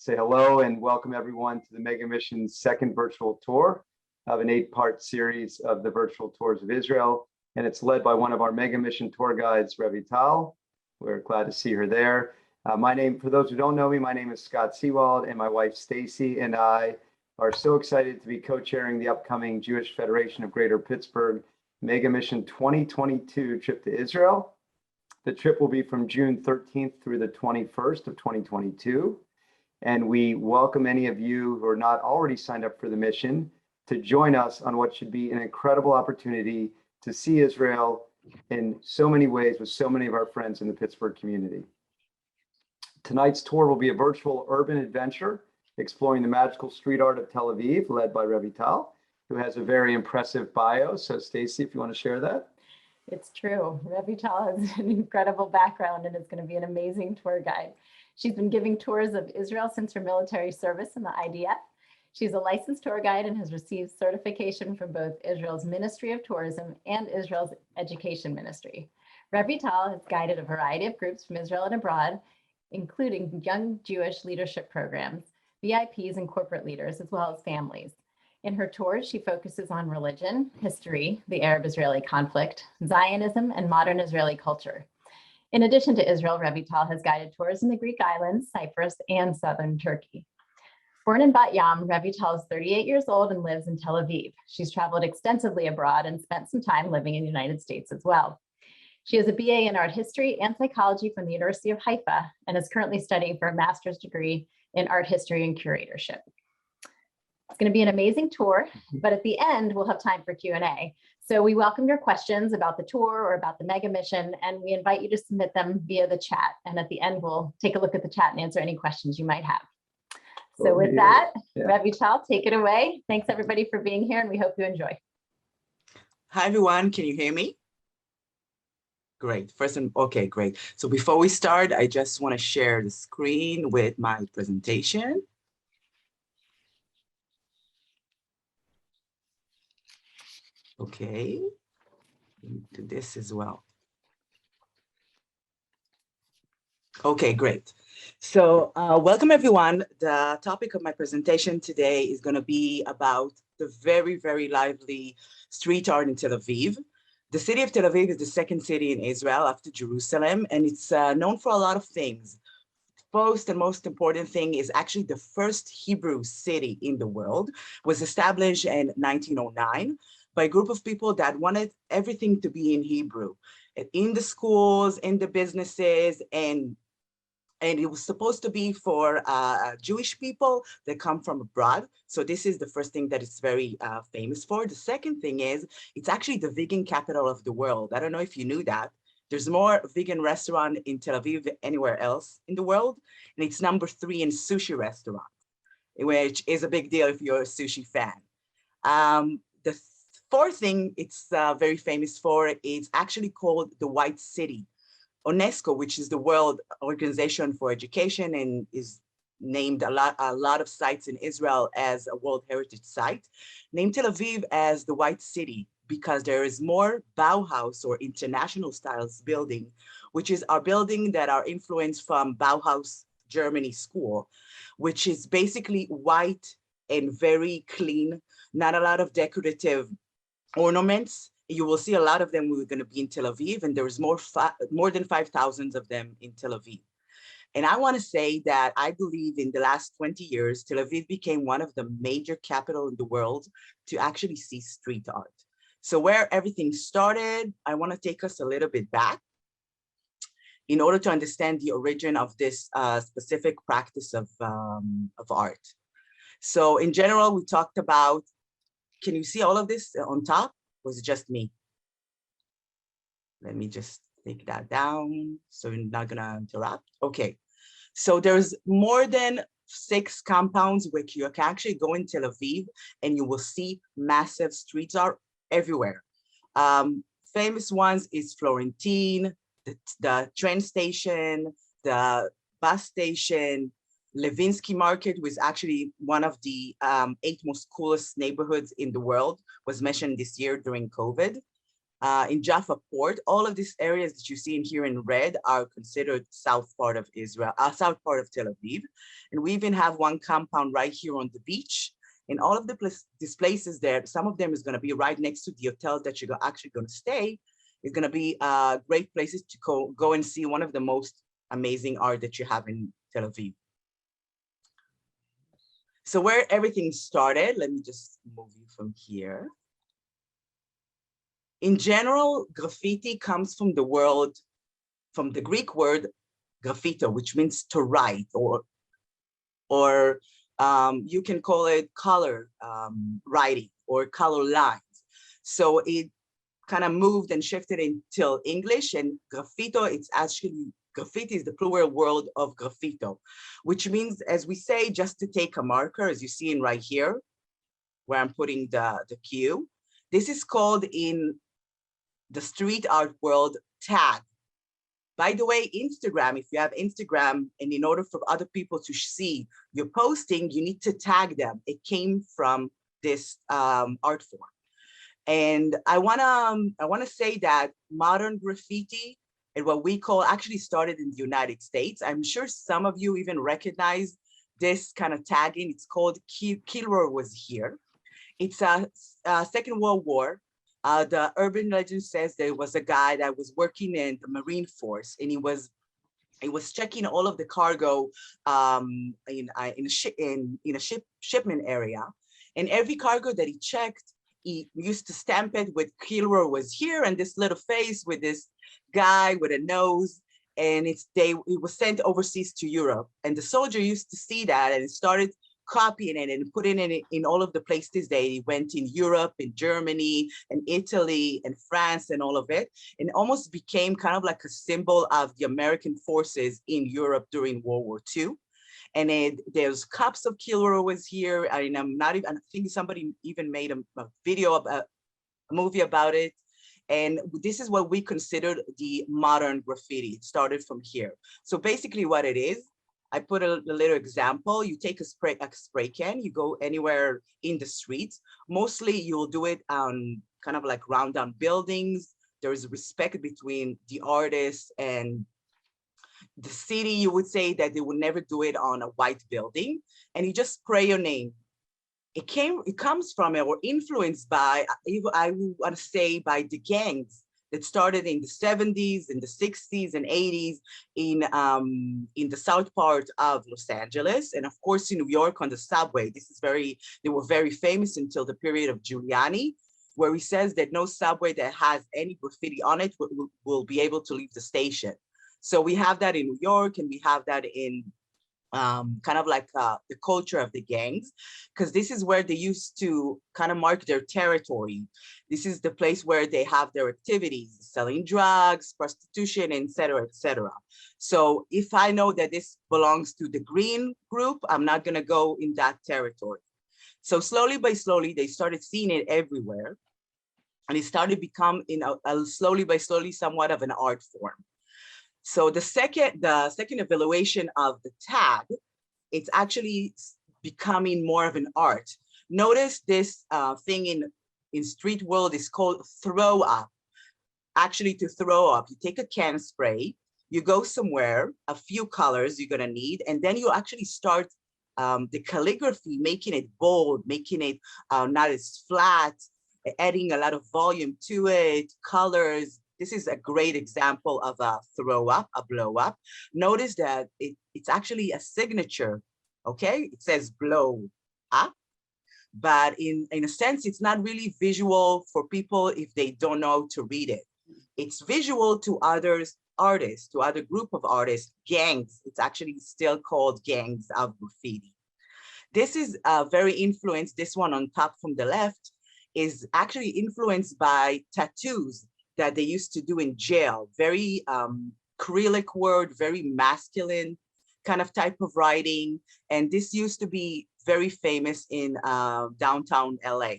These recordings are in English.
say hello and welcome everyone to the Mega Mission's second virtual tour of an 8-part series of the virtual tours of Israel. And it's led by one of our Mega Mission tour guides, Revital. We're glad to see her there. For those who don't know me, my name is Scott Seawald, and my wife Stacy and I are so excited to be co-chairing the upcoming Jewish Federation of Greater Pittsburgh Mega Mission 2022 trip to Israel. The trip will be from June 13th through the 21st of 2022. And we welcome any of you who are not already signed up for the mission to join us on what should be an incredible opportunity to see Israel in so many ways with so many of our friends in the Pittsburgh community. Tonight's tour will be a virtual urban adventure exploring the magical street art of Tel Aviv, led by Revital, who has a very impressive bio. So Stacy, if you want to share that. It's true. Revital has an incredible background and is going to be an amazing tour guide. She's been giving tours of Israel since her military service in the IDF. She's a licensed tour guide and has received certification from both Israel's Ministry of Tourism and Israel's Education Ministry. Revital has guided a variety of groups from Israel and abroad, including young Jewish leadership programs, VIPs and corporate leaders, as well as families. In her tours, she focuses on religion, history, the Arab-Israeli conflict, Zionism, and modern Israeli culture. In addition to Israel, Revital has guided tours in the Greek islands, Cyprus, and southern Turkey. Born in Bat Yam, Revital is 38 years old and lives in Tel Aviv. She's traveled extensively abroad and spent some time living in the United States as well. She has a BA in art history and psychology from the University of Haifa and is currently studying for a master's degree in art history and curatorship. It's going to be an amazing tour, but at the end, we'll have time for Q&A. So we welcome your questions about the tour or about the Mega Mission, and we invite you to submit them via the chat. And at the end, we'll take a look at the chat and answer any questions you might have. So with that, Revital, take it away. Thanks everybody for being here, and we hope you enjoy. Hi everyone, can you hear me? Great, okay, great. So before we start, I just want to share the screen with my presentation. Okay, do this as well. Okay, great. So welcome everyone. The topic of my presentation today is going to be about the very, very lively street art in Tel Aviv. The city of Tel Aviv is the second city in Israel after Jerusalem, and it's known for a lot of things. First and most important thing is actually the first Hebrew city in the world was established in 1909 by a group of people that wanted everything to be in Hebrew, in the schools, in the businesses, and it was supposed to be for Jewish people that come from abroad. So this is the first thing that it's very famous for. The second thing is, it's actually the vegan capital of the world. I don't know if you knew that. There's more vegan restaurant in Tel Aviv than anywhere else in the world. And it's number 3 in sushi restaurants, which is a big deal if you're a sushi fan. The fourth thing it's very famous for is actually called the White City. Unesco, which is the World Organization for Education and is named a lot of sites in Israel as a World Heritage Site, named Tel Aviv as the White City because there is more Bauhaus or international styles building, which is our building that are influenced from Bauhaus Germany school, which is basically white and very clean, not a lot of decorative ornaments. You will see a lot of them. We're going to be in Tel Aviv, and there's more than 5,000 of them in Tel Aviv. And I want to say that I believe in the last 20 years, Tel Aviv became one of the major capital in the world to actually see street art. So where everything started, I want to take us a little bit back in order to understand the origin of this specific practice of art. So in general, we talked about, can you see all of this on top? Was it just me? Let me just take that down so you're not gonna interrupt. Okay, so there's more than 6 compounds which you can actually go in Tel Aviv and you will see massive street art everywhere. Famous ones is Florentine, the train station, the bus station, Levinsky Market was actually one of the 8 most coolest neighborhoods in the world, was mentioned this year during COVID. in Jaffa Port. All of these areas that you see in here in red are considered south part of Israel, south part of Tel Aviv. And we even have one compound right here on the beach. And all of these places there, some of them is going to be right next to the hotel that you're actually going to stay. It's going to be great places to go and see one of the most amazing art that you have in Tel Aviv. So where everything started, let me just move you from here. In general, graffiti comes from the Greek word graffito, which means to write, or you can call it color writing or color lines. So it kind of moved and shifted until English, and graffito, it's actually, graffiti is the plural word of graffito, which means, as we say, just to take a marker, as you see in right here, where I'm putting the Q. This is called in the street art world tag. By the way, Instagram, if you have Instagram, and in order for other people to see your posting, you need to tag them. It came from this art form. And I wanna say that modern graffiti and what we call actually started in the United States. I'm sure some of you even recognize this kind of tagging. It's called Kilroy was here. It's a Second World War. The urban legend says there was a guy that was working in the Marine Force, and he was checking all of the cargo in a shipment area, and every cargo that he checked, he used to stamp it with Kilroy was here, and this little face with this guy with a nose, and it was sent overseas to Europe, and the soldier used to see that and started copying it and putting it in all of the places they went in Europe, in Germany, and Italy, and France, and all of it, and almost became kind of like a symbol of the American forces in Europe during World War II. And there's cups of Kilroy was here. I think somebody even made a video about a movie about it. And this is what we considered the modern graffiti. It started from here. So basically what it is, I put a little example. You take a spray can, you go anywhere in the streets. Mostly you'll do it on kind of like round down buildings. There is respect between the artist and the city. You would say that they would never do it on a white building, and you just spray your name. It comes from or influenced by, I would want to say, by the gangs that started in the 70s, in the 60s and 80s in the south part of Los Angeles. And of course, in New York on the subway. They were very famous until the period of Giuliani, where he says that no subway that has any graffiti on it will be able to leave the station. So we have that in New York, and we have that in kind of like the culture of the gangs, because this is where they used to kind of mark their territory. This is the place where they have their activities, selling drugs, prostitution, et cetera, et cetera. So if I know that this belongs to the green group, I'm not gonna go in that territory. So slowly by slowly, they started seeing it everywhere. And it started becoming, slowly by slowly, somewhat of an art form. So the second evaluation of the tag, it's actually becoming more of an art. Notice this thing in street world is called throw up. Actually, to throw up, you take a can spray, you go somewhere, a few colors you're gonna need, and then you actually start the calligraphy, making it bold, making it not as flat, adding a lot of volume to it, colors. This is a great example of a throw up, a blow up. Notice that it's actually a signature, okay? It says blow up, but in a sense, it's not really visual for people if they don't know to read it. It's visual to others, artists, to other group of artists, gangs. It's actually still called gangs of graffiti. This is very influenced, this one on top from the left, is actually influenced by tattoos that they used to do in jail. Very acrylic word, very masculine kind of type of writing. And this used to be very famous in downtown LA.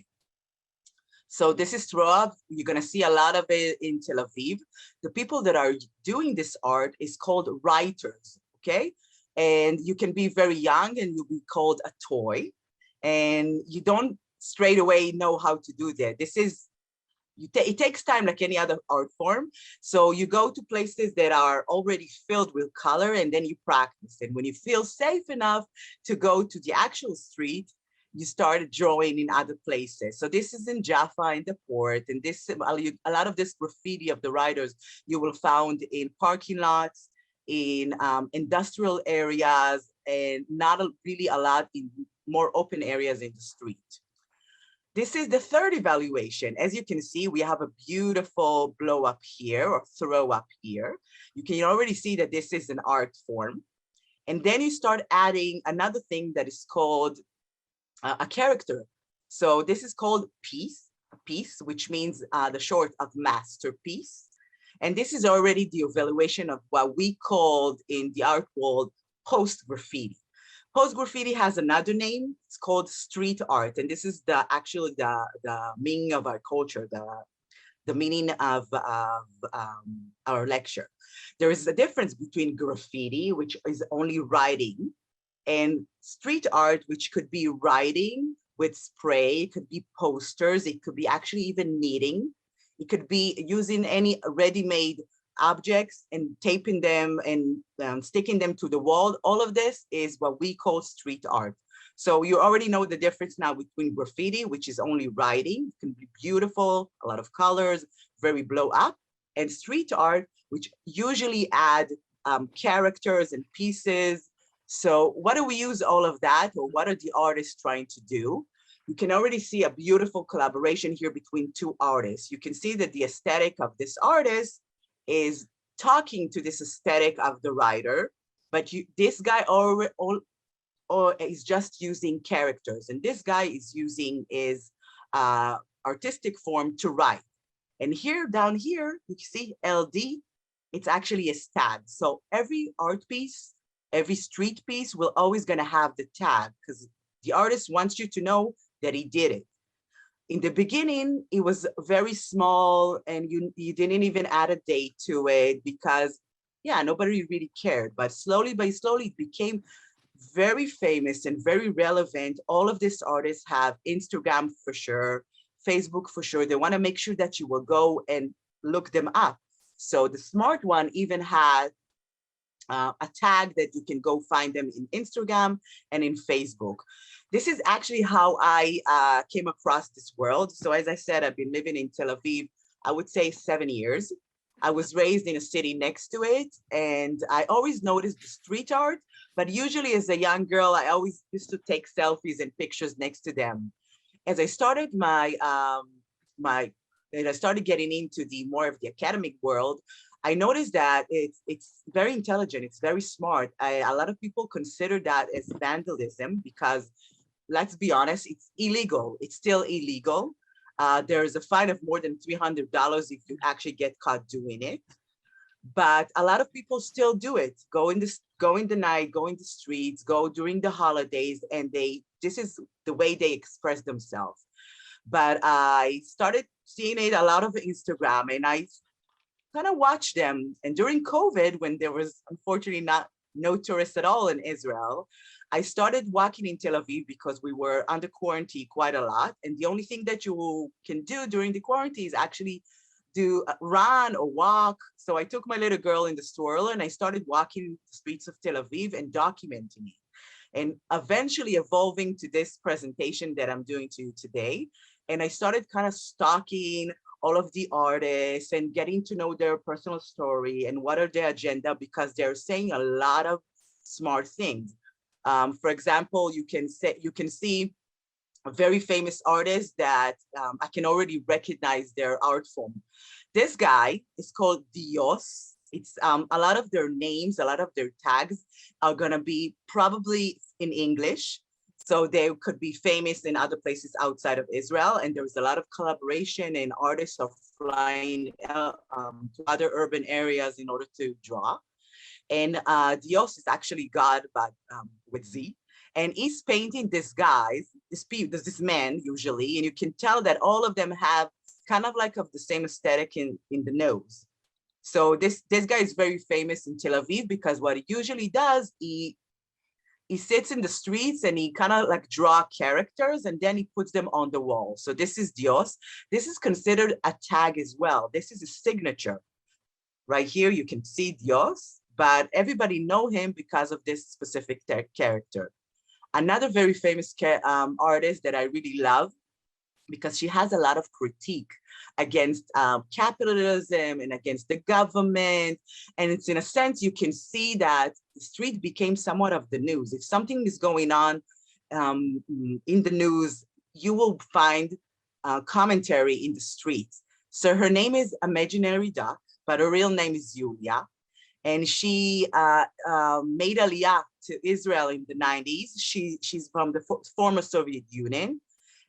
So this is throw up. You're gonna see a lot of it in Tel Aviv. The people that are doing this art is called writers, okay? And you can be very young and you'll be called a toy. And you don't straight away know how to do that. This is it takes time like any other art form. So you go to places that are already filled with color, and then you practice. And when you feel safe enough to go to the actual street, you start drawing in other places. So this is in Jaffa, in the port, and this a lot of this graffiti of the writers you will find in parking lots, in industrial areas, and not really a lot in more open areas in the street. This is the third evaluation. As you can see, we have a beautiful blow up here or throw up here. You can already see that this is an art form. And then you start adding another thing that is called a character. So this is called piece, which means the short of masterpiece. And this is already the evaluation of what we called in the art world post-graffiti. Post-graffiti has another name. It's called street art. And this is actually the meaning of our culture, the meaning of our lecture. There is a difference between graffiti, which is only writing, and street art, which could be writing with spray, it could be posters, it could be actually even knitting. It could be using any ready-made objects and taping them and sticking them to the wall. All of this is what we call street art. So you already know the difference now between graffiti, which is only writing, it can be beautiful, a lot of colors, very blow up, and street art, which usually add characters and pieces. So what do we use all of that, or what are the artists trying to do? You can already see a beautiful collaboration here between two artists. You can see that the aesthetic of this artist is talking to this aesthetic of the writer, but this guy is just using characters, and this guy is using his artistic form to write. And here, down here, you can see LD, it's actually a tag. So every art piece, every street piece will always gonna have the tag, because the artist wants you to know that he did it. In the beginning, it was very small, and you didn't even add a date to it because, yeah, nobody really cared. But slowly by slowly, it became very famous and very relevant. All of these artists have Instagram for sure, Facebook for sure. They want to make sure that you will go and look them up. So the smart one even had a tag that you can go find them in Instagram and in Facebook. This is actually how I came across this world. So as I said, I've been living in Tel Aviv, I would say 7 years. I was raised in a city next to it, and I always noticed the street art, but usually as a young girl, I always used to take selfies and pictures next to them. As I started I started getting into the more of the academic world, I noticed that it's very intelligent, it's very smart. A lot of people consider that as vandalism because, let's be honest, it's illegal. It's still illegal. There's a fine of more than $300 if you actually get caught doing it. But a lot of people still do it. Go in the night, go in the streets, go during the holidays, and this is the way they express themselves. But I started seeing it a lot of Instagram, and I kind of watched them. And during COVID, when there was unfortunately no tourists at all in Israel, I started walking in Tel Aviv because we were under quarantine quite a lot. And the only thing that you can do during the quarantine is actually run or walk. So I took my little girl in the stroller and I started walking the streets of Tel Aviv and documenting it. And eventually evolving to this presentation that I'm doing to you today. And I started kind of stalking all of the artists and getting to know their personal story and what are their agenda, because they're saying a lot of smart things. For example, you can see a very famous artist that I can already recognize their art form. This guy is called Dios. It's a lot of their names, a lot of their tags are gonna be probably in English. So they could be famous in other places outside of Israel. And there's a lot of collaboration, and artists are flying to other urban areas in order to draw. And Dios is actually God, but with Z. And he's painting this guys, this man usually, and you can tell that all of them have kind of like of the same aesthetic in the nose. So this guy is very famous in Tel Aviv because what he usually does, he he sits in the streets and he kind of like draw characters and then he puts them on the wall. So this is Dios. This is considered a tag as well. This is a signature. Right here, you can see Dios, but everybody know him because of this specific character. Another very famous artist that I really love, because she has a lot of critique against capitalism and against the government. And it's in a sense, you can see that the street became somewhat of the news. If something is going on in the news, you will find commentary in the streets. So her name is Imaginary Duck, but her real name is Yulia. And she made Aliyah to Israel in the 90s. She's from the former Soviet Union.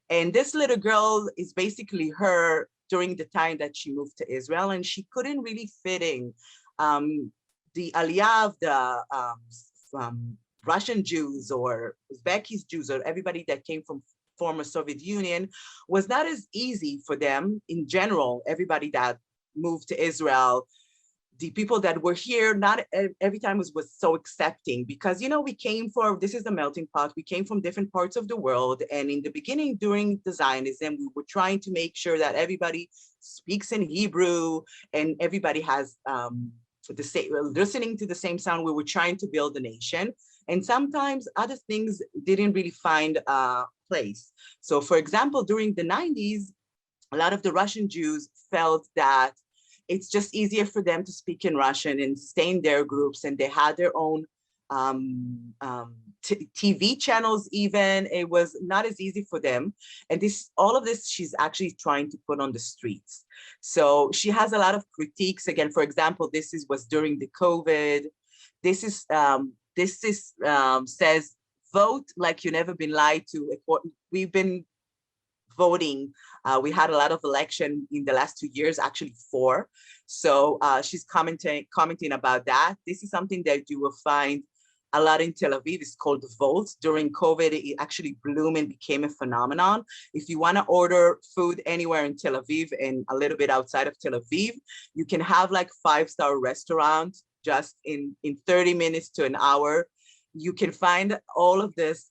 And this little girl is basically her during the time that she moved to Israel, and she couldn't really fit in. The Aliyah of the Russian Jews or Uzbeki Jews or everybody that came from former Soviet Union was not as easy for them in general. Everybody that moved to Israel, the people that were here, not every time was so accepting, because, you know, this is the melting pot. We came from different parts of the world. And in the beginning, during the Zionism, we were trying to make sure that everybody speaks in Hebrew and everybody has listening to the same sound. We were trying to build a nation. And sometimes other things didn't really find a place. So for example, during the 90s, a lot of the Russian Jews felt that it's just easier for them to speak in Russian and stay in their groups, and they had their own TV channels even. It was not as easy for them. And all of this, she's actually trying to put on the streets. So she has a lot of critiques. Again, for example, was during the COVID. This says, vote like you've never been lied to. We've been voting. We had a lot of election in the last 2 years, actually 4. So she's commenting about that. This is something that you will find a lot in Tel Aviv. It's called the Volt. During COVID, it actually bloomed and became a phenomenon. If you want to order food anywhere in Tel Aviv and a little bit outside of Tel Aviv, you can have like 5-star restaurant just in 30 minutes to an hour. You can find all of this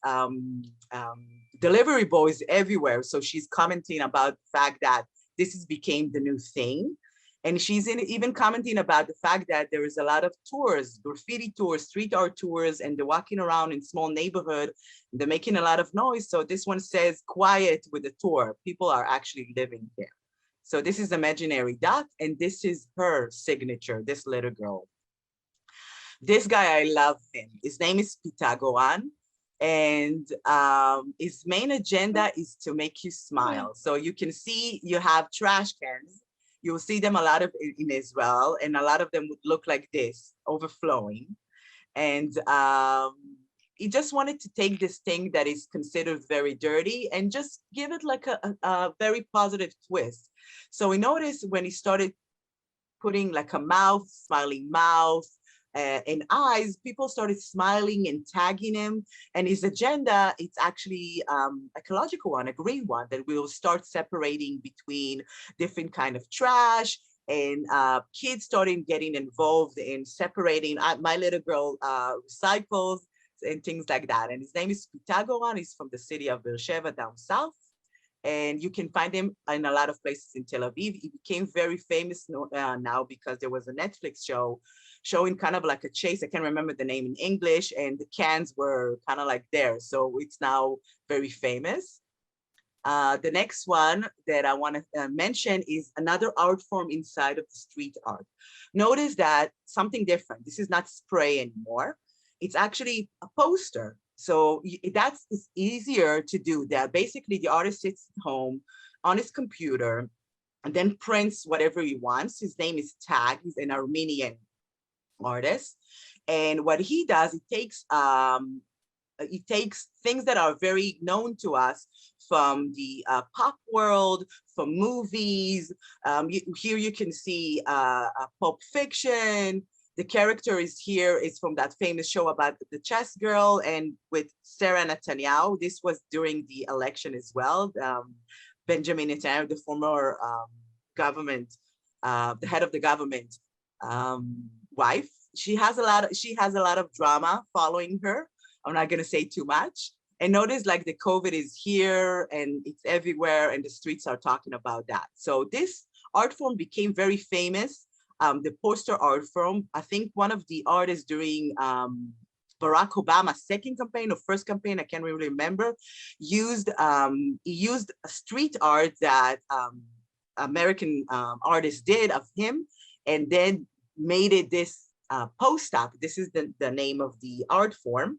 delivery boys everywhere. So she's commenting about the fact that this became the new thing. And she's even commenting about the fact that there is a lot of tours, graffiti tours, street art tours, and they're walking around in small neighborhood. They're making a lot of noise. So this one says quiet with the tour. People are actually living here. So this is Imaginary Duck, and this is her signature, this little girl. This guy, I love him. His name is Pythagorean. And his main agenda is to make you smile. So you can see you have trash cans. You'll see them a lot of in Israel, and a lot of them would look like this, overflowing. And he just wanted to take this thing that is considered very dirty and just give it like a very positive twist. So we noticed when he started putting like a mouth, smiling mouth, and eyes, people started smiling and tagging him. And his agenda, it's actually ecological one, a green one, that will start separating between different kind of trash, and kids started getting involved in separating. My little girl recycles and things like that. And his name is Pythagorean. He's from the city of Beersheba down south. And you can find him in a lot of places in Tel Aviv. He became very famous now because there was a Netflix show showing kind of like a chase. I can't remember the name in English, and the cans were kind of like there. So it's now very famous. The next one that I want to mention is another art form inside of the street art. Notice that something different. This is not spray anymore. It's actually a poster. So that's easier to do that. Basically, the artist sits at home on his computer and then prints whatever he wants. His name is Tag. He's an Armenian artist. And what he does, he takes things that are very known to us from the pop world, from movies. Here you can see Pulp Fiction. The character is here, is from that famous show about the chess girl, and with Sarah Netanyahu. This was during the election as well. Benjamin Netanyahu, the former government, the head of the government wife. She has a lot of drama following her. I'm not going to say too much. And notice like the COVID is here and it's everywhere and the streets are talking about that. So this art form became very famous. The poster art form, I think one of the artists during Barack Obama's second campaign or first campaign, I can't really remember, used street art that American artists did of him, and then made it this post-op. This is the name of the art form.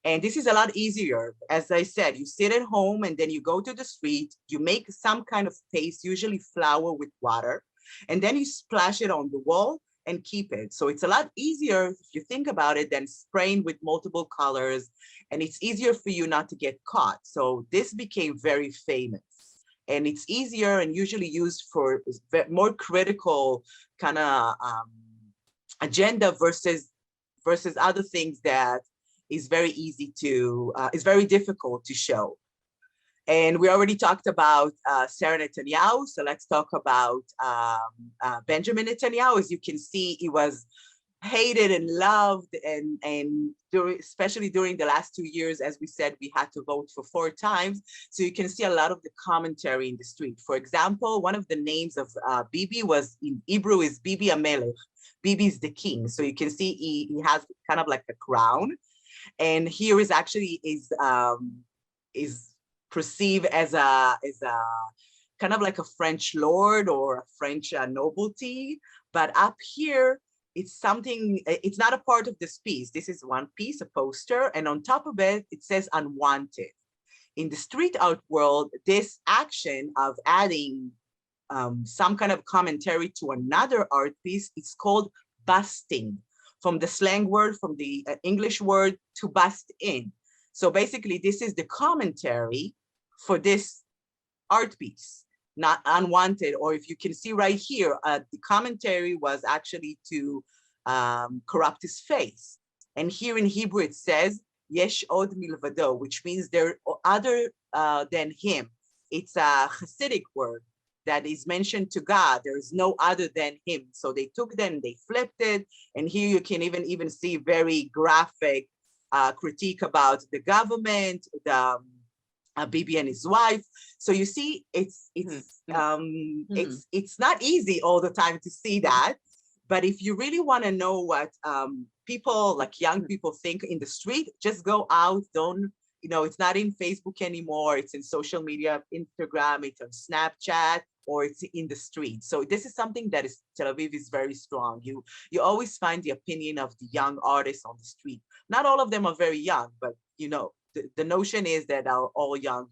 And this is a lot easier. As I said, you sit at home and then you go to the street, you make some kind of paste, usually flour with water, and then you splash it on the wall and keep it. So it's a lot easier if you think about it than spraying with multiple colors, and it's easier for you not to get caught. So this became very famous, and it's easier and usually used for more critical kind of agenda versus other things that is very easy to, is very difficult to show. And we already talked about Sarah Netanyahu, so let's talk about Benjamin Netanyahu. As you can see, he was hated and loved, and especially during the last 2 years, as we said, we had to vote for 4 times. So you can see a lot of the commentary in the street. For example, one of the names of Bibi was in Hebrew is Bibi Amelech. Bibi is the king. So you can see he has kind of like a crown. And here is actually is perceived as a kind of like a French lord or a French nobility. But up here, it's something, it's not a part of this piece. This is one piece, a poster, and on top of it, it says unwanted. In the street art world, this action of adding some kind of commentary to another art piece is called busting, from the slang word, from the English word to bust in. So basically, this is the commentary for this art piece, not unwanted. Or if you can see right here, the commentary was actually to corrupt his face. And here in Hebrew, it says, Yesh od milvado, which means there are other than him. It's a Hasidic word that is mentioned to God. There is no other than him. So they took them, they flipped it. And here you can even see very graphic critique about the government, the Bibi and his wife. So you see, it's not easy all the time to see that. But if you really want to know what people, like young people, think in the street, just go out. Don't, it's not in Facebook anymore. It's in social media, Instagram, it's on Snapchat, or it's in the street. So this is something that is Tel Aviv is very strong. You always find the opinion of the young artists on the street. Not all of them are very young, but the notion is that are all young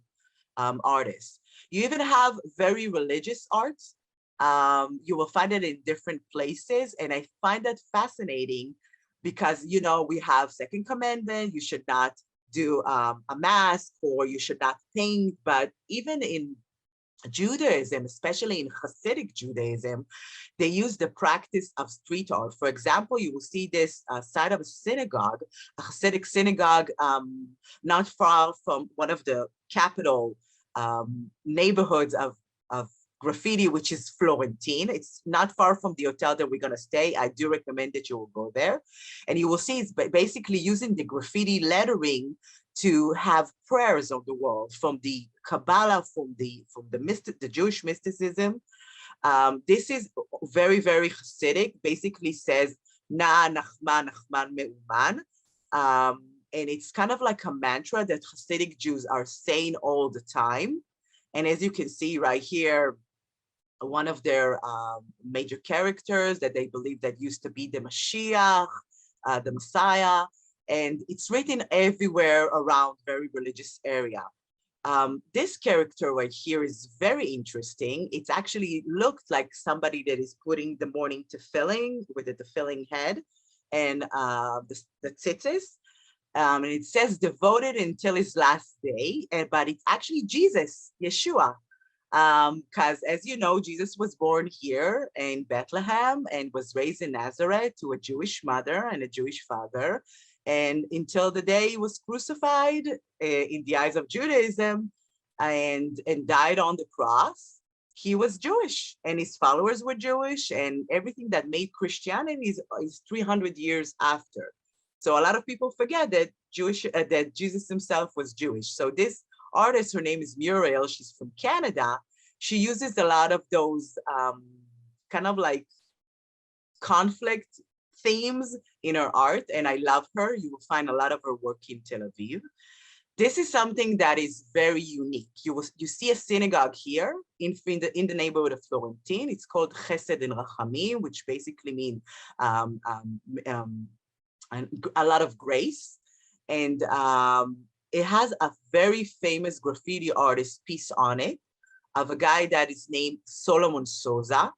artists. You even have very religious arts. You will find it in different places. And I find that fascinating because, we have second commandment, you should not do a mask, or you should not paint. But even in Judaism, especially in Hasidic Judaism, they use the practice of street art. For example, you will see this side of a synagogue, a Hasidic synagogue, not far from one of the capital neighborhoods of Graffiti, which is Florentine. It's not far from the hotel that we're going to stay. I do recommend that you will go there. And you will see it's basically using the graffiti lettering to have prayers on the wall from the Kabbalah, from the Jewish mysticism. This is very, very Hasidic. Basically says Na Nachman Nachman Meuman. And it's kind of like a mantra that Hasidic Jews are saying all the time. And as you can see right here, one of their major characters that they believe that used to be the Mashiach, the Messiah, and it's written everywhere around very religious area. This character right here is very interesting. It's actually looked like somebody that is putting the morning tefillin with the tefillin head and the tzitzis. And it says devoted until his last day, but it's actually Jesus, Yeshua. Because as you know, Jesus was born here in Bethlehem and was raised in Nazareth to a Jewish mother and a Jewish father. And until the day he was crucified in the eyes of Judaism and died on the cross, he was Jewish and his followers were Jewish, and everything that made Christianity is 300 years after. So a lot of people forget that that Jesus himself was Jewish. So this artist, her name is Muriel, she's from Canada. She uses a lot of those kind of like conflict themes in her art, and I love her. You will find a lot of her work in Tel Aviv. This is something that is very unique. You see a synagogue here in the neighborhood of Florentine. It's called Chesed and Rachamim, which basically mean a lot of grace. And it has a very famous graffiti artist piece on it of a guy that is named Solomon Souza.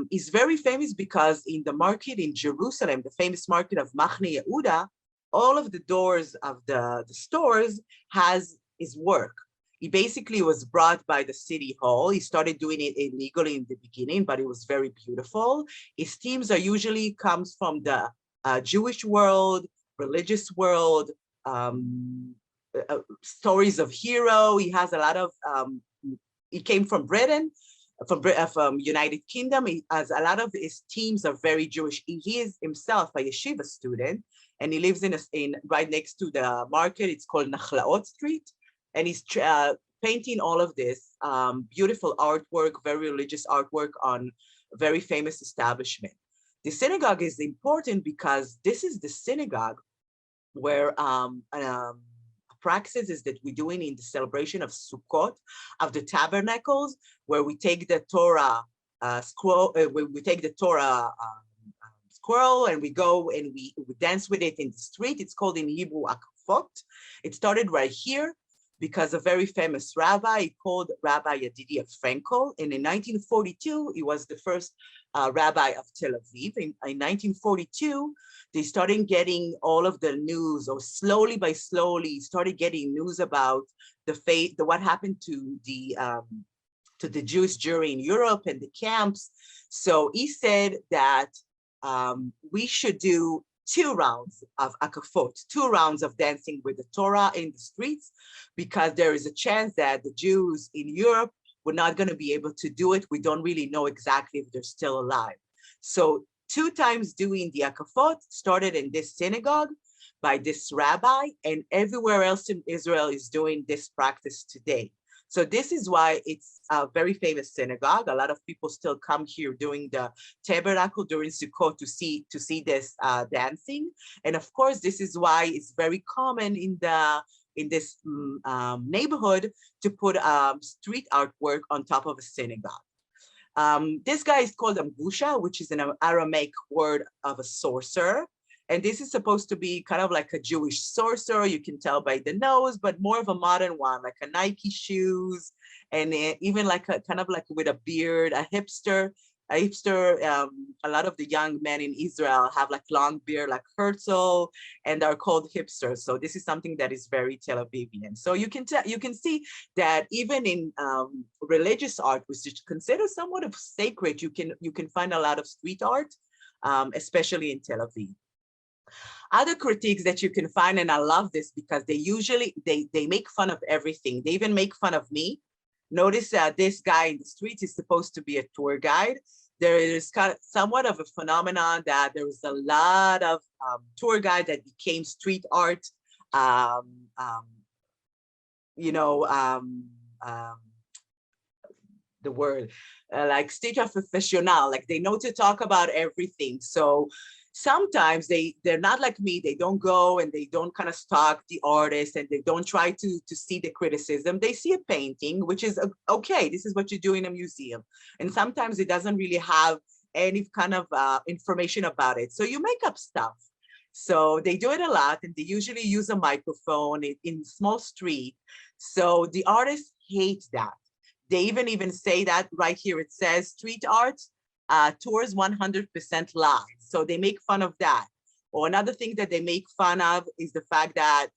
He's very famous because in the market in Jerusalem, the famous market of Machne Yehuda, all of the doors of the stores has his work. He basically was brought by the city hall. He started doing it illegally in the beginning, but it was very beautiful. His themes are usually comes from the Jewish world, religious world, stories of hero. He has a lot of, he came from Britain, from United Kingdom. He has a lot of his themes are very Jewish. He is himself a yeshiva student, and he lives in right next to the market. It's called Nachlaot Street, and he's painting all of this beautiful artwork, very religious artwork on a very famous establishment. The synagogue is important because this is the synagogue where practices that we're doing in the celebration of Sukkot, of the tabernacles, where we take the Torah squirrel and we go and we dance with it in the street. It's called in Hebrew akafot. It started right here because a very famous rabbi called Rabbi Yedidia Frankel. And in 1942, he was the first rabbi of Tel Aviv. In 1942, they started getting all of the news, or slowly by slowly started getting news about what happened to the Jewish Jewry in Europe and the camps. So he said that we should do 2 rounds of akafot, 2 rounds of dancing with the Torah in the streets, because there is a chance that the Jews in Europe were not going to be able to do it. We don't really know exactly if they're still alive. So 2 times doing the akafot started in this synagogue by this rabbi, and everywhere else in Israel is doing this practice today. So this is why it's a very famous synagogue. A lot of people still come here during the tabernacle, during Sukkot, to see this dancing. And of course, this is why it's very common in this neighborhood to put street artwork on top of a synagogue. This guy is called Ambusha, which is an Aramaic word of a sorcerer. And this is supposed to be kind of like a Jewish sorcerer. You can tell by the nose, but more of a modern one, like a Nike shoes, and even like a kind of like with a beard, a hipster. A lot of the young men in Israel have like long beard, like Herzl, and are called hipsters. So this is something that is very Tel Avivian. So you can see that even in religious art, which is considered somewhat of sacred, you can find a lot of street art, especially in Tel Aviv. Other critiques that you can find, and I love this because they make fun of everything. They even make fun of me. Notice that this guy in the streets is supposed to be a tour guide. There is kind of somewhat of a phenomenon that there was a lot of tour guides that became street art, the word, like street art professional, like they know to talk about everything. So sometimes they're not like me. They don't go and they don't kind of stalk the artist, and they don't try to see the criticism. They see a painting, which is okay. This is what you do in a museum. And sometimes it doesn't really have any kind of information about it. So you make up stuff. So they do it a lot, and they usually use a microphone in small street. So the artists hate that. They even say that right here. It says street art tours 100% live. So they make fun of that. Or another thing that they make fun of is the fact that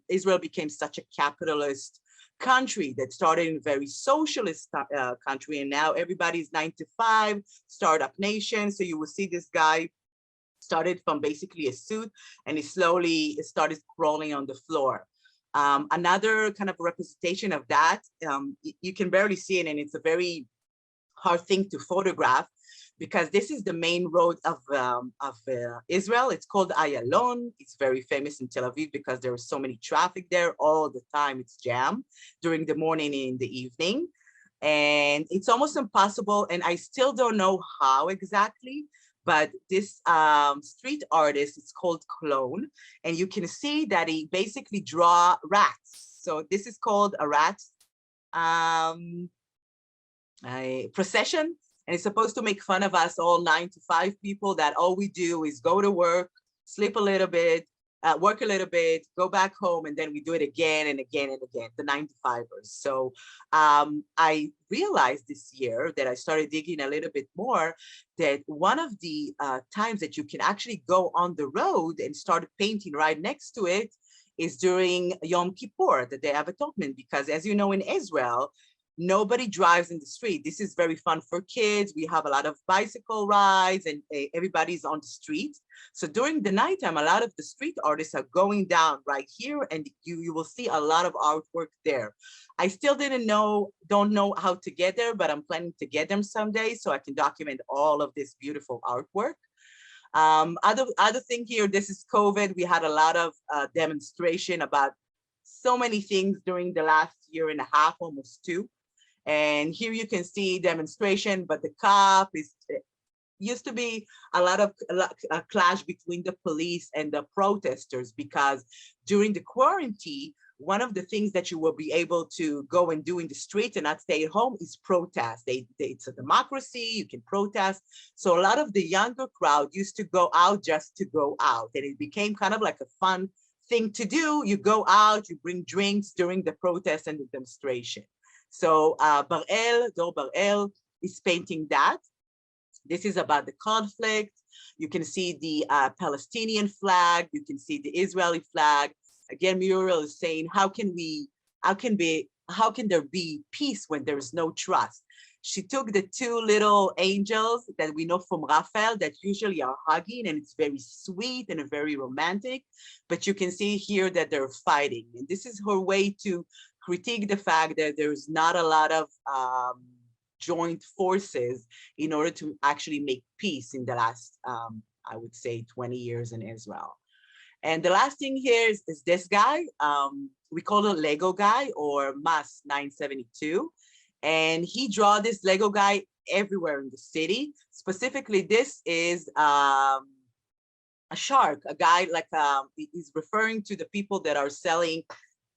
Israel became such a capitalist country that started in a very socialist country, and now everybody's 9 to 5, startup nation. So you will see this guy started from basically a suit, and he slowly started crawling on the floor. Another kind of representation of that, you can barely see it, and it's a very hard thing to photograph because this is the main road of Israel. It's called Ayalon. It's very famous in Tel Aviv because there is so many traffic there all the time. It's jammed during the morning and in the evening. And it's almost impossible. And I still don't know how exactly, but this street artist, it's called Clone. And you can see that he basically draw rats. So this is called a rat a procession, and it's supposed to make fun of us all 9 to 5 people that all we do is go to work, sleep a little bit, work a little bit, go back home, and then we do it again and again and again, the 9 to 5ers. So I realized this year that I started digging a little bit more that one of the times that you can actually go on the road and start painting right next to it is during Yom Kippur, the Day of Atonement, because as you know, in Israel, nobody drives in the street. This is very fun for kids. We have a lot of bicycle rides and everybody's on the street. So during the nighttime, a lot of the street artists are going down right here, and you will see a lot of artwork there. I still don't know how to get there, but I'm planning to get them someday so I can document all of this beautiful artwork. Other thing here, this is COVID. We had a lot of demonstration about so many things during the last year and a half, almost 2. And here you can see demonstration, but the cop is, used to be a clash between the police and the protesters, because during the quarantine, one of the things that you will be able to go and do in the streets and not stay at home is protest. It's a democracy, you can protest. So a lot of the younger crowd used to go out just to go out. And it became kind of like a fun thing to do. You go out, you bring drinks during the protest and the demonstration. So Dor Bar-El is painting that. This is about the conflict. You can see the Palestinian flag. You can see the Israeli flag. Again, Muriel is saying, how can there be peace when there is no trust? She took the 2 little angels that we know from Raphael that usually are hugging, and it's very sweet and very romantic, but you can see here that they're fighting. And this is her way to critique the fact that there's not a lot of joint forces in order to actually make peace in the last, I would say, 20 years in Israel. And the last thing here is this guy. We call it Lego guy, or Mas 972. And he draw this Lego guy everywhere in the city. Specifically, this is a shark, a guy like, he's referring to the people that are selling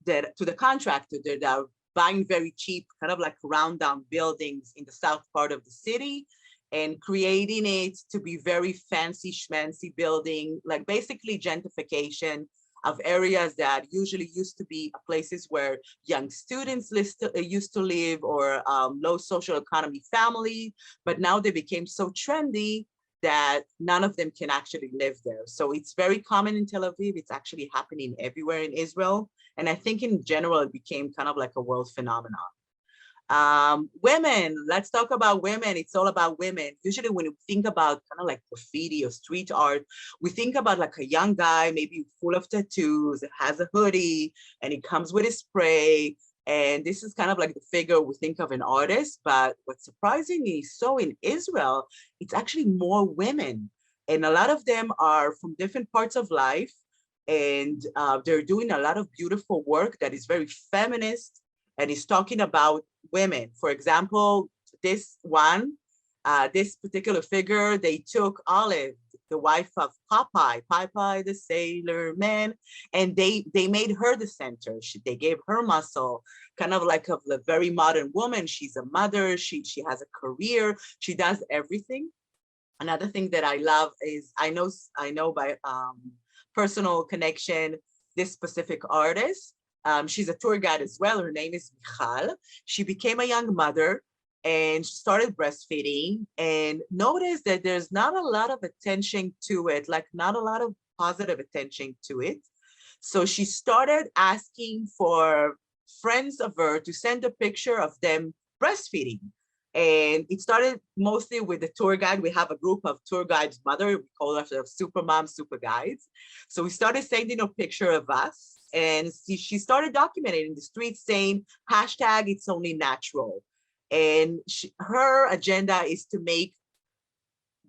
that to the contractor that are buying very cheap, kind of like round down buildings in the south part of the city and creating it to be very fancy schmancy building, like basically gentrification of areas that usually used to be places where young students used to live, or low social economy family, but now they became so trendy that none of them can actually live there. So it's very common in Tel Aviv. It's actually happening everywhere in Israel. And I think in general, it became kind of like a world phenomenon. Women, let's talk about women. It's all about women. Usually when you think about kind of like graffiti or street art, we think about like a young guy, maybe full of tattoos, has a hoodie, and he comes with his spray. And this is kind of like the figure we think of an artist. But what's surprising is, so in Israel, it's actually more women. And a lot of them are from different parts of life. And they're doing a lot of beautiful work that is very feminist and is talking about women. For example, this one, this particular figure, they took Olive, the wife of Popeye the sailor man, and they made her the center. They gave her muscle, kind of like a very modern woman. She's a mother, she has a career, she does everything. Another thing that I love is, I know by personal connection, this specific artist. She's a tour guide as well. Her name is Michal. She became a young mother and started breastfeeding, and noticed that there's not a lot of attention to it, like not a lot of positive attention to it. So she started asking for friends of her to send a picture of them breastfeeding. And it started mostly with the tour guide. We have a group of tour guides, mother, we call ourselves super moms, super guides. So we started sending a picture of us, and she started documenting in the streets saying, hashtag it's only natural. And her agenda is to make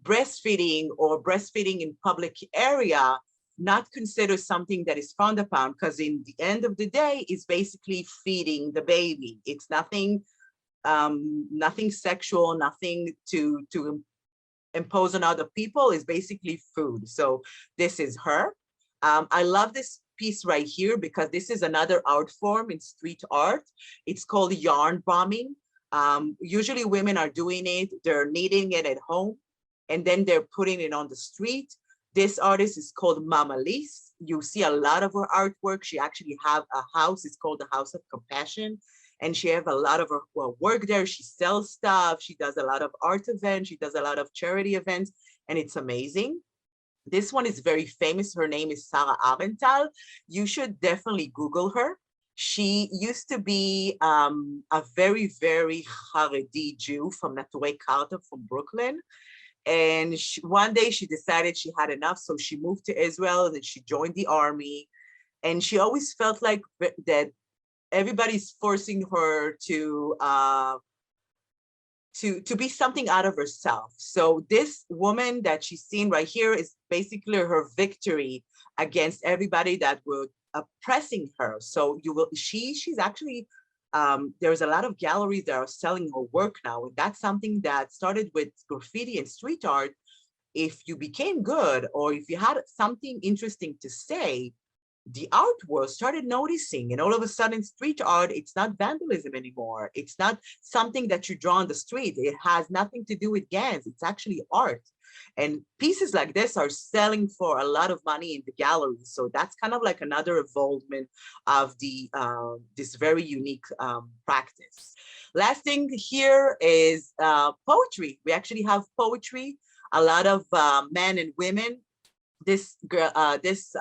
breastfeeding or breastfeeding in public area not consider something that is frowned upon, because in the end of the day, it's basically feeding the baby. It's nothing, nothing sexual, nothing to impose on other people. It's basically food. So this is her. I love this piece right here because this is another art form in street art. It's called yarn bombing. Usually women are doing it. They're knitting it at home, and then they're putting it on the street. This artist is called Mama Lise. You see a lot of her artwork. She actually have a house. It's called the House of Compassion. And she have a lot of her work there. She sells stuff. She does a lot of art events. She does a lot of charity events. And it's amazing. This one is very famous. Her name is Sarah Avental. You should definitely Google her. She used to be a very, very Haredi Jew from Kirata from Brooklyn. And one day she decided she had enough. So she moved to Israel and she joined the army. And she always felt like that everybody's forcing her to be something out of herself. So this woman that she's seen right here is basically her victory against everybody that were oppressing her. So she's actually, there's a lot of galleries that are selling her work now. And that's something that started with graffiti and street art. If you became good, or if you had something interesting to say, the art world started noticing, and all of a sudden street art, it's not vandalism anymore. It's not something that you draw on the street. It has nothing to do with gangs. It's actually art. And pieces like this are selling for a lot of money in the galleries. So that's kind of like another evolvement of the this very unique practice. Last thing here is poetry. We actually have poetry. A lot of men and women. This girl, this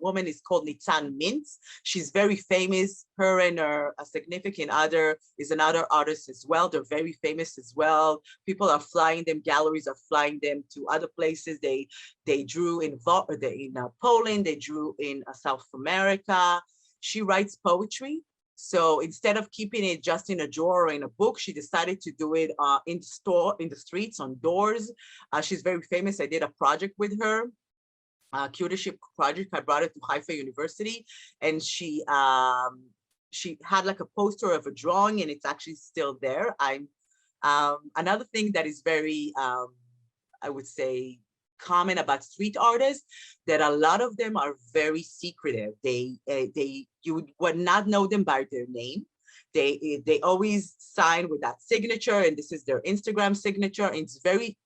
woman is called Nitan Mintz. She's very famous. Her and her significant other is another artist as well. They're very famous as well. People are flying them. Galleries are flying them to other places. They drew in Poland. They drew in South America. She writes poetry. So instead of keeping it just in a drawer or in a book, she decided to do it in the streets, on doors. She's very famous. I did a project with her. Curatorship project. I brought it to Haifa University, and she had like a poster of a drawing, and it's actually still there. Another thing that is very, I would say, common about street artists, that a lot of them are very secretive. You would not know them by their name. They always sign with that signature, and this is their Instagram signature. And it's very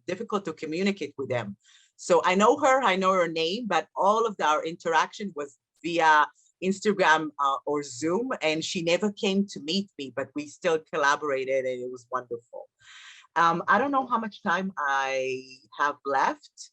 difficult to communicate with them. So I know her, I know her name, but all of our interaction was via Instagram or Zoom, and she never came to meet me, but we still collaborated, and it was wonderful. I don't know how much time I have left.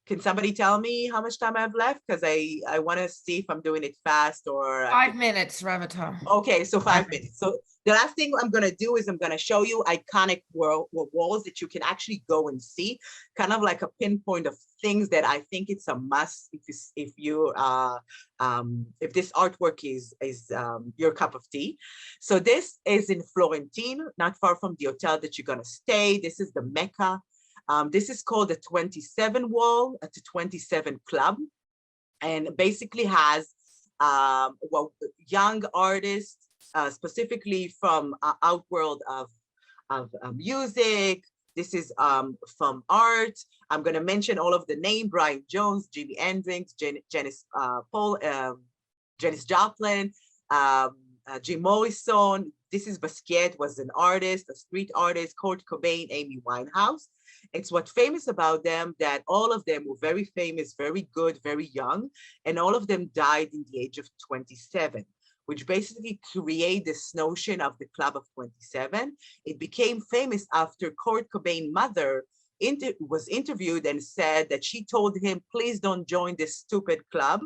Can somebody tell me how much time I have left? Because I want to see if I'm doing it fast or 5 minutes, Revital. Okay, so 5 minutes. So the last thing I'm going to do is I'm going to show you iconic walls that you can actually go and see, kind of like a pinpoint of things that I think it's a must if this artwork is your cup of tea. So this is in Florentine, not far from the hotel that you're going to stay. This is the Mecca. This is called the 27 wall at the 27 club, and basically has young artists, specifically from outworld of music. This is from art. I'm going to mention all of the name: Brian Jones, Jimi Hendrix, Janis Joplin, Jim Morrison. This is Basquiat, was an artist, a street artist, Kurt Cobain, Amy Winehouse. It's what's famous about them that all of them were very famous, very good, very young, and all of them died in the age of 27, which basically create this notion of the Club of 27. It became famous after Kurt Cobain's mother was interviewed and said that she told him, please don't join this stupid club.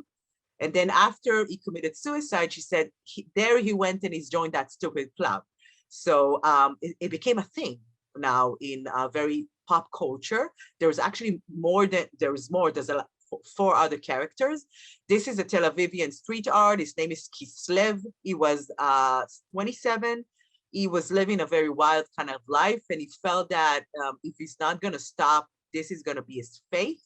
And then after he committed suicide, she said, there he went and he's joined that stupid club. So it became a thing now in very pop culture. There's actually there's 4 other characters. This is a Tel Avivian street art. His name is Kislev. He was 27. he was living a very wild kind of life, and he felt that if he's not going to stop, this is going to be his fate.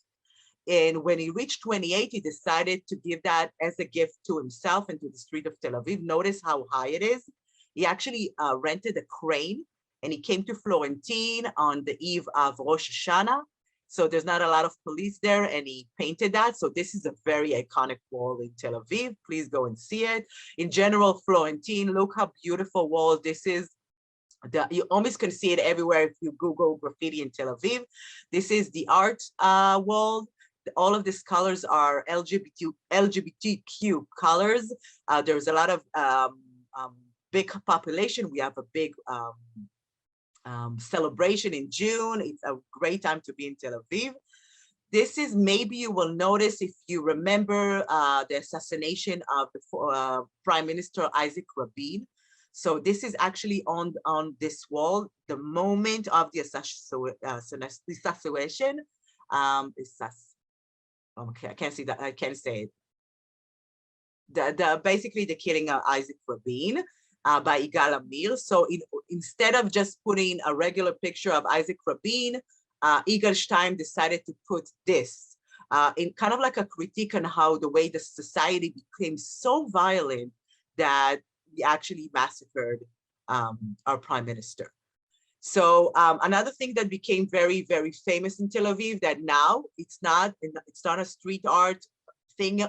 And when he reached 28, he decided to give that as a gift to himself and to the street of Tel Aviv. Notice how high it is. He actually rented a crane, and he came to Florentine on the eve of Rosh Hashanah. So there's not a lot of police there, and he painted that. So this is a very iconic wall in Tel Aviv. Please go and see it. In general, Florentine, look how beautiful walls. This is you almost can see it everywhere if you Google graffiti in Tel Aviv. This is the art wall. All of these colors are LGBTQ colors. There's a lot of big population. We have a big celebration in June. It's a great time to be in Tel Aviv. This is, maybe you will notice if you remember the assassination of the Prime Minister Isaac Rabin. So this is actually on this wall. The moment of the assassination, okay, I can't see that. I can't say it. Basically the killing of Isaac Rabin by Yigal Amir. So instead of just putting a regular picture of Isaac Rabin, Yigal Stein decided to put this in kind of like a critique on how the way the society became so violent that we actually massacred our prime minister. So another thing that became very, very famous in Tel Aviv, that now it's not a street art thing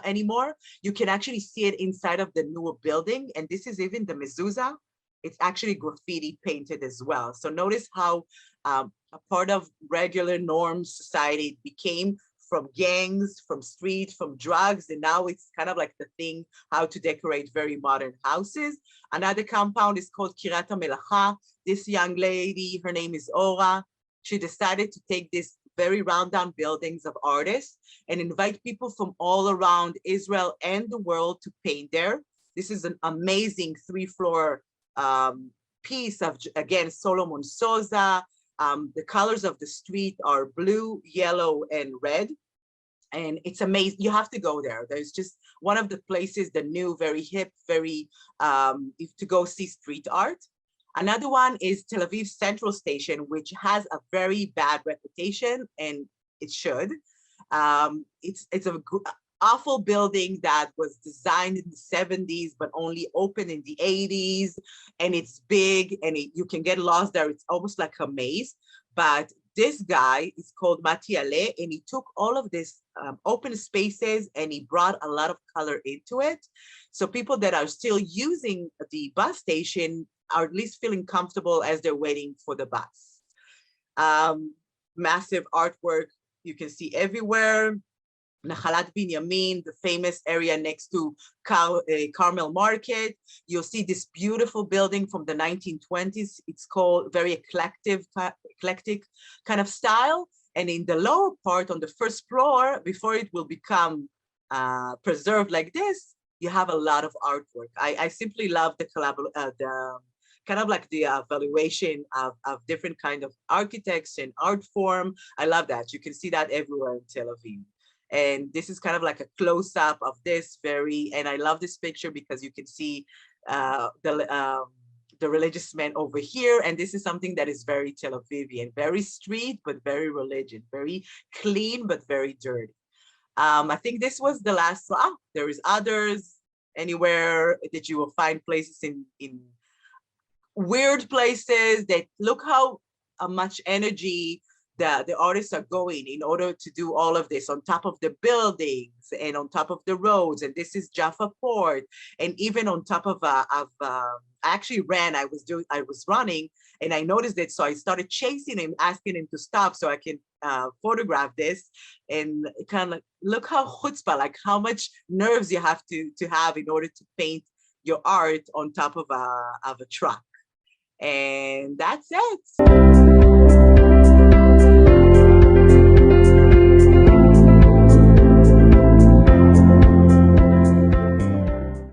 anymore. You can actually see it inside of the newer building. And this is even the mezuzah. It's actually graffiti painted as well. So notice how a part of regular norm society became from gangs, from street, from drugs, and now it's kind of like the thing how to decorate very modern houses. Another compound is called Kirata Melha. This young lady, her name is Ora. She decided to take this very rundown buildings of artists and invite people from all around Israel and the world to paint there. This is an amazing 3-floor piece of, again, Solomon Souza. The colors of the street are blue, yellow, and red. And it's amazing. You have to go there. There's just one of the places, the new, very hip, very, to go see street art. Another one is Tel Aviv Central Station, which has a very bad reputation, and it should. It's an awful building that was designed in the 70s, but only opened in the 80s. And it's big, and you can get lost there. It's almost like a maze. But this guy is called Mati Ale, and he took all of this open spaces and he brought a lot of color into it. So people that are still using the bus station are at least feeling comfortable as they're waiting for the bus. Massive artwork you can see everywhere. Nahalat Binyamin, the famous area next to Carmel Market. You'll see this beautiful building from the 1920s. It's called very eclectic kind of style. And in the lower part on the first floor, before it will become preserved like this, you have a lot of artwork. I simply love the kind of like the evaluation of different kind of architects and art form. I love that. You can see that everywhere in Tel Aviv. And this is kind of like a close-up of this and I love this picture because you can see the religious man over here. And this is something that is very Tel Avivian, very street, but very religious, very clean, but very dirty. I think this was the last, there is others anywhere that you will find places in weird places that look how much energy the artists are going in order to do all of this on top of the buildings and on top of the roads. And this is Jaffa Port, and even on top of I actually ran. I was running, and I noticed it, so I started chasing him, asking him to stop so I can photograph this. And kind of like, look how chutzpah, like how much nerves you have to have in order to paint your art on top of a truck. And that's it.